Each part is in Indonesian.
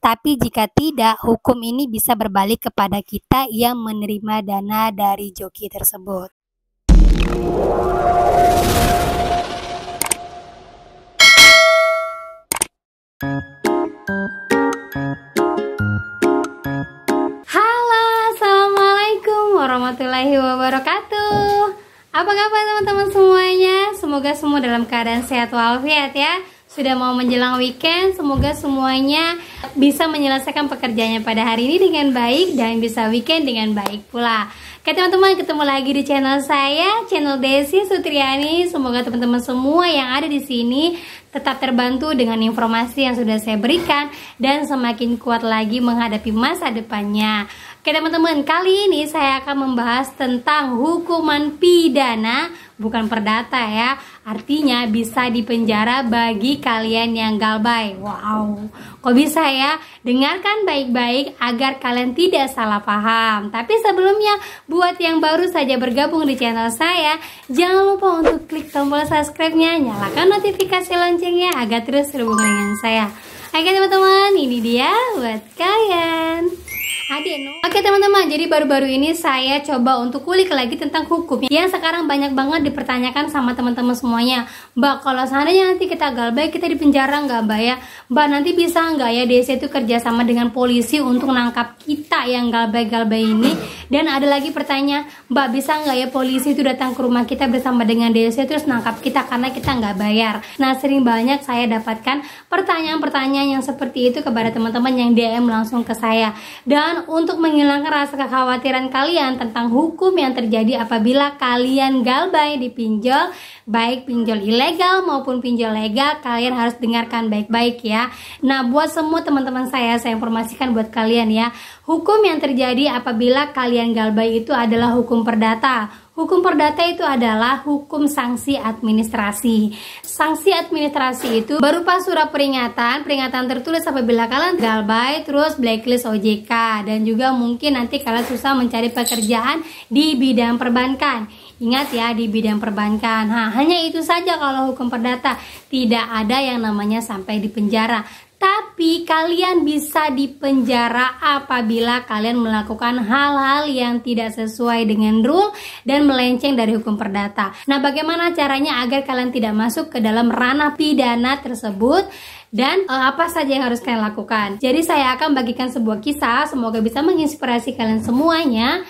Tapi jika tidak, hukum ini bisa berbalik kepada kita yang menerima dana dari joki tersebut. Halo, assalamualaikum warahmatullahi wabarakatuh. Apa kabar teman-teman semuanya? Semoga semua dalam keadaan sehat walafiat ya. Sudah mau menjelang weekend, semoga semuanya bisa menyelesaikan pekerjaannya pada hari ini dengan baik dan bisa weekend dengan baik pula. Oke teman-teman, ketemu lagi di channel saya, channel Desi Sutriani. Semoga teman-teman semua yang ada di sini tetap terbantu dengan informasi yang sudah saya berikan dan semakin kuat lagi menghadapi masa depannya. Oke teman-teman, kali ini saya akan membahas tentang hukuman pidana, bukan perdata ya. Artinya bisa dipenjara bagi kalian yang galbay. Wow, kok bisa ya? Dengarkan baik-baik agar kalian tidak salah paham. Tapi sebelumnya, buat yang baru saja bergabung di channel saya, jangan lupa untuk klik tombol subscribe-nya, nyalakan notifikasi loncengnya agar terus terhubung dengan saya. Oke teman-teman, ini dia buat kalian. Oke teman-teman, jadi baru-baru ini saya coba untuk kulik lagi tentang hukum yang sekarang banyak banget dipertanyakan sama teman-teman semuanya. Mbak, kalau seandainya nanti kita galbay, kita dipenjara nggak Mbak ya? Mbak, nanti bisa nggak ya DC itu kerjasama dengan polisi untuk nangkap kita yang galbay-galbay ini? Dan ada lagi pertanyaan, Mbak, bisa nggak ya polisi itu datang ke rumah kita bersama dengan DC terus nangkap kita karena kita nggak bayar? Nah, sering banyak saya dapatkan pertanyaan-pertanyaan yang seperti itu kepada teman-teman yang DM langsung ke saya. Dan untuk menghilangkan rasa kekhawatiran kalian tentang hukum yang terjadi apabila kalian galbay di pinjol, baik pinjol ilegal maupun pinjol legal, kalian harus dengarkan baik-baik ya. Nah, buat semua teman-teman saya informasikan buat kalian ya, hukum yang terjadi apabila kalian galbay itu adalah hukum perdata. Hukum perdata itu adalah hukum sanksi administrasi. Sanksi administrasi itu berupa surat peringatan tertulis apabila kalian galbay, terus blacklist OJK, dan juga mungkin nanti kalian susah mencari pekerjaan di bidang perbankan. Ingat ya, di bidang perbankan. Nah, hanya itu saja kalau hukum perdata, tidak ada yang namanya sampai di penjara. Tapi kalian bisa dipenjara apabila kalian melakukan hal-hal yang tidak sesuai dengan rule dan melenceng dari hukum perdata. Nah, bagaimana caranya agar kalian tidak masuk ke dalam ranah pidana tersebut? Dan apa saja yang harus kalian lakukan? Jadi saya akan bagikan sebuah kisah, semoga bisa menginspirasi kalian semuanya.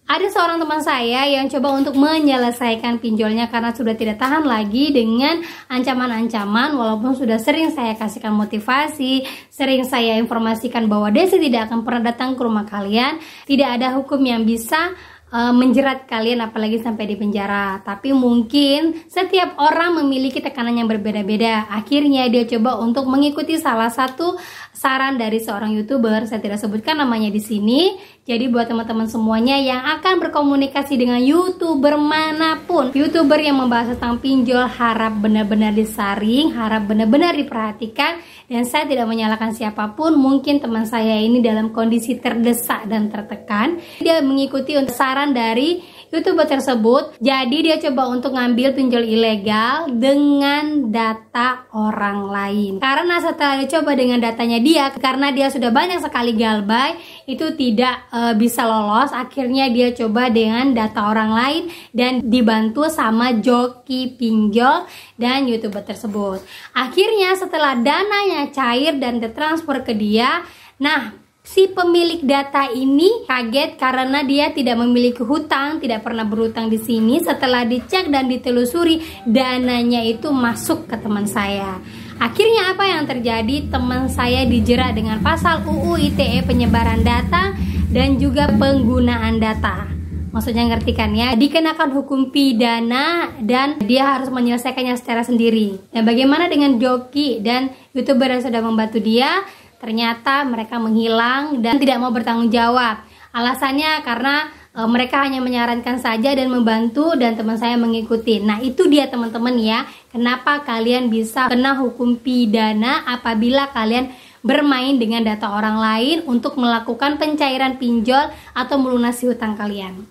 Ada seorang teman saya yang coba untuk menyelesaikan pinjolnya karena sudah tidak tahan lagi dengan ancaman-ancaman. Walaupun sudah sering saya kasihkan motivasi, sering saya informasikan bahwa Desi tidak akan pernah datang ke rumah kalian, tidak ada hukum yang bisa menjerat kalian apalagi sampai di penjara. Tapi mungkin setiap orang memiliki tekanan yang berbeda-beda. Akhirnya dia coba untuk mengikuti salah satu saran dari seorang YouTuber, saya tidak sebutkan namanya di sini. Jadi buat teman-teman semuanya yang akan berkomunikasi dengan YouTuber manapun, YouTuber yang membahas tentang pinjol, harap benar-benar disaring, harap benar-benar diperhatikan. Dan saya tidak menyalahkan siapapun, mungkin teman saya ini dalam kondisi terdesak dan tertekan. Dia mengikuti untuk saran dari YouTuber tersebut, jadi dia coba untuk ngambil pinjol ilegal dengan data orang lain. Karena setelah dicoba dengan datanya dia, karena dia sudah banyak sekali galbay, itu tidak bisa lolos. Akhirnya dia coba dengan data orang lain dan dibantu sama joki pinjol dan YouTuber tersebut. Akhirnya setelah dananya cair dan ditransfer ke dia, nah, si pemilik data ini kaget karena dia tidak memiliki hutang, tidak pernah berhutang di sini. Setelah dicek dan ditelusuri, dananya itu masuk ke teman saya. Akhirnya apa yang terjadi? Teman saya dijerat dengan pasal UU ITE penyebaran data dan juga penggunaan data. Maksudnya ngerti kan ya? Dikenakan hukum pidana dan dia harus menyelesaikannya secara sendiri. Dan bagaimana dengan joki dan YouTuber yang sudah membantu dia? Ternyata mereka menghilang dan tidak mau bertanggung jawab. Alasannya karena mereka hanya menyarankan saja dan membantu, dan teman saya mengikuti. Nah, itu dia teman-teman ya, kenapa kalian bisa kena hukum pidana apabila kalian bermain dengan data orang lain untuk melakukan pencairan pinjol atau melunasi hutang kalian.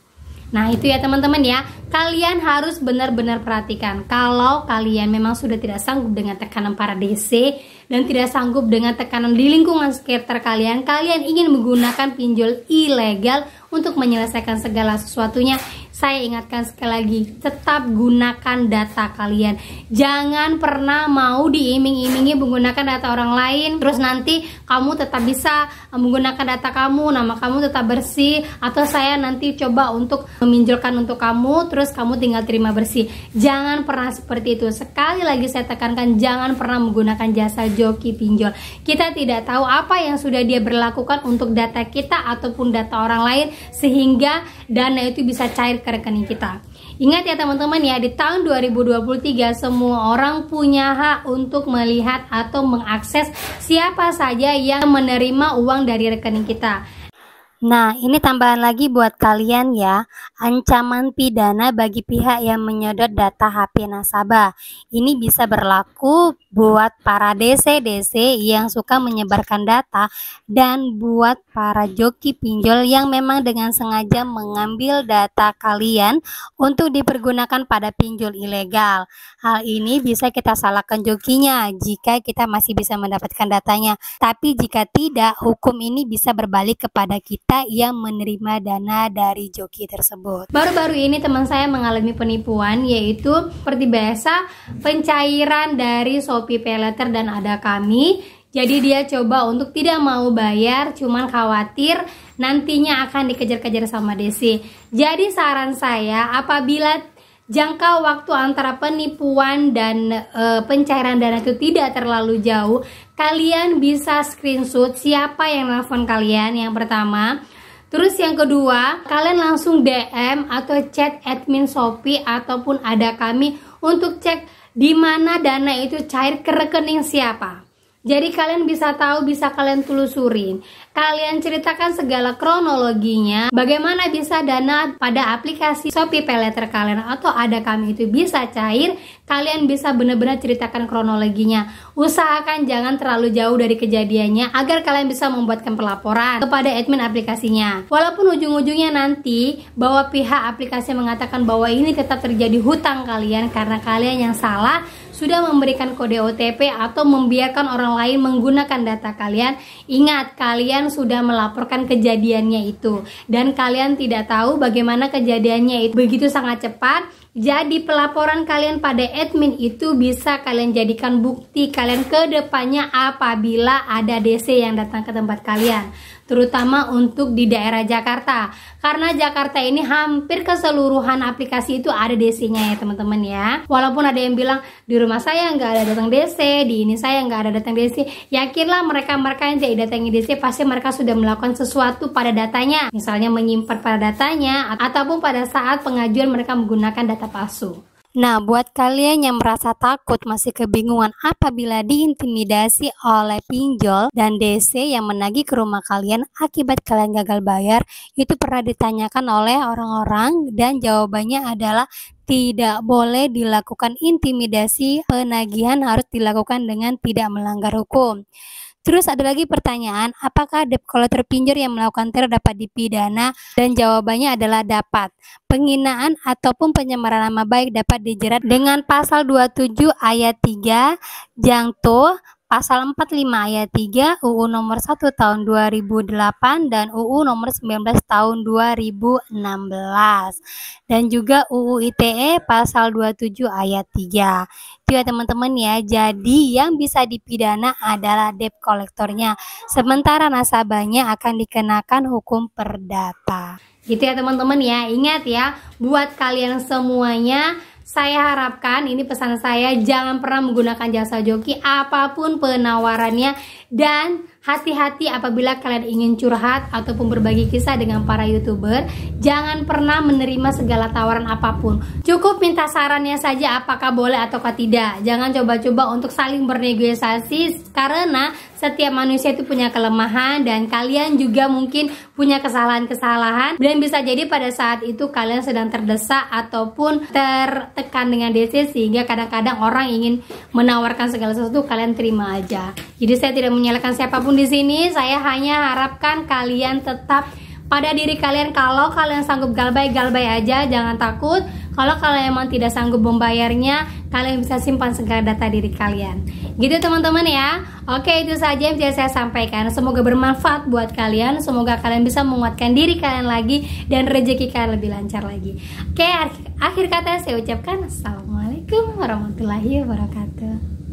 Nah itu ya teman-teman ya, kalian harus benar-benar perhatikan. Kalau kalian memang sudah tidak sanggup dengan tekanan para DC dan tidak sanggup dengan tekanan di lingkungan sekitar kalian, kalian ingin menggunakan pinjol ilegal untuk menyelesaikan segala sesuatunya, saya ingatkan sekali lagi, tetap gunakan data kalian. Jangan pernah mau diiming-imingi menggunakan data orang lain, terus nanti kamu tetap bisa menggunakan data kamu, nama kamu tetap bersih, atau saya nanti coba untuk meminjolkan untuk kamu, terus kamu tinggal terima bersih. Jangan pernah seperti itu. Sekali lagi saya tekankan, jangan pernah menggunakan jasa joki pinjol. Kita tidak tahu apa yang sudah dia berlakukan untuk data kita ataupun data orang lain, sehingga dana itu bisa cair ke rekening kita. Ingat ya teman-teman ya, di tahun 2023 semua orang punya hak untuk melihat atau mengakses siapa saja yang menerima uang dari rekening kita. Nah, ini tambahan lagi buat kalian ya, ancaman pidana bagi pihak yang menyedot data HP nasabah. Ini bisa berlaku buat para DC-DC yang suka menyebarkan data dan buat para joki pinjol yang memang dengan sengaja mengambil data kalian untuk dipergunakan pada pinjol ilegal. Hal ini bisa kita salahkan jokinya jika kita masih bisa mendapatkan datanya. Tapi jika tidak, hukum ini bisa berbalik kepada kita yang menerima dana dari joki tersebut. Baru-baru ini teman saya mengalami penipuan, yaitu seperti biasa pencairan dari Shopee Paylater dan ada kami. Jadi dia coba untuk tidak mau bayar, cuman khawatir nantinya akan dikejar-kejar sama DC. Jadi saran saya, apabila jangka waktu antara penipuan dan pencairan dana itu tidak terlalu jauh, kalian bisa screenshot siapa yang nelfon kalian yang pertama. Terus yang kedua, kalian langsung DM atau chat admin Shopee ataupun ada kami untuk cek di mana dana itu cair ke rekening siapa. Jadi kalian bisa tahu, bisa kalian telusurin. Kalian ceritakan segala kronologinya, bagaimana bisa dana pada aplikasi Shopee Paylater kalian atau ada kami itu bisa cair. Kalian bisa benar-benar ceritakan kronologinya. Usahakan jangan terlalu jauh dari kejadiannya agar kalian bisa membuatkan pelaporan kepada admin aplikasinya. Walaupun ujung-ujungnya nanti bahwa pihak aplikasi mengatakan bahwa ini tetap terjadi hutang kalian karena kalian yang salah sudah memberikan kode OTP atau membiarkan orang lain menggunakan data kalian. Ingat, kalian sudah melaporkan kejadiannya itu dan kalian tidak tahu bagaimana kejadiannya itu begitu sangat cepat. Jadi pelaporan kalian pada admin itu bisa kalian jadikan bukti kalian ke depannya apabila ada DC yang datang ke tempat kalian, terutama untuk di daerah Jakarta, karena Jakarta ini hampir keseluruhan aplikasi itu ada DC-nya ya teman-teman ya. Walaupun ada yang bilang di rumah saya nggak ada datang DC, di ini saya nggak ada datang DC, yakinlah mereka yang tidak datangi DC pasti mereka sudah melakukan sesuatu pada datanya, misalnya menyimpan pada datanya ataupun pada saat pengajuan mereka menggunakan data palsu. Nah, buat kalian yang merasa takut, masih kebingungan apabila diintimidasi oleh pinjol dan DC yang menagih ke rumah kalian akibat kalian gagal bayar, itu pernah ditanyakan oleh orang-orang dan jawabannya adalah tidak boleh dilakukan intimidasi. Penagihan harus dilakukan dengan tidak melanggar hukum. Terus ada lagi pertanyaan, apakah debt collector pinjol yang melakukan teror dapat dipidana? Dan jawabannya adalah dapat. Penghinaan ataupun pencemaran nama baik dapat dijerat dengan pasal 27 ayat 3 jangto pasal 45 ayat 3 UU nomor 1 tahun 2008 dan UU nomor 19 tahun 2016 dan juga UU ITE pasal 27 ayat 3. Itu ya teman-teman ya. Jadi yang bisa dipidana adalah debt kolektornya, sementara nasabahnya akan dikenakan hukum perdata. Gitu ya teman-teman ya. Ingat ya, buat kalian semuanya, saya harapkan ini pesan saya, jangan pernah menggunakan jasa joki apapun penawarannya, dan hati-hati apabila kalian ingin curhat ataupun berbagi kisah dengan para YouTuber. Jangan pernah menerima segala tawaran apapun. Cukup minta sarannya saja apakah boleh ataukah tidak. Jangan coba-coba untuk saling bernegosiasi, karena setiap manusia itu punya kelemahan dan kalian juga mungkin punya kesalahan-kesalahan, dan bisa jadi pada saat itu kalian sedang terdesak ataupun tertekan dengan DC sehingga kadang-kadang orang ingin menawarkan segala sesuatu kalian terima aja. Jadi saya tidak menyalahkan siapapun di sini, saya hanya harapkan kalian tetap pada diri kalian. Kalau kalian sanggup galbay aja, jangan takut. Kalau kalian emang tidak sanggup membayarnya, kalian bisa simpan segala data diri kalian. Gitu teman-teman ya. Oke, itu saja yang bisa saya sampaikan. Semoga bermanfaat buat kalian. Semoga kalian bisa menguatkan diri kalian lagi dan rezeki kalian lebih lancar lagi. Oke, akhir kata saya ucapkan assalamualaikum warahmatullahi wabarakatuh.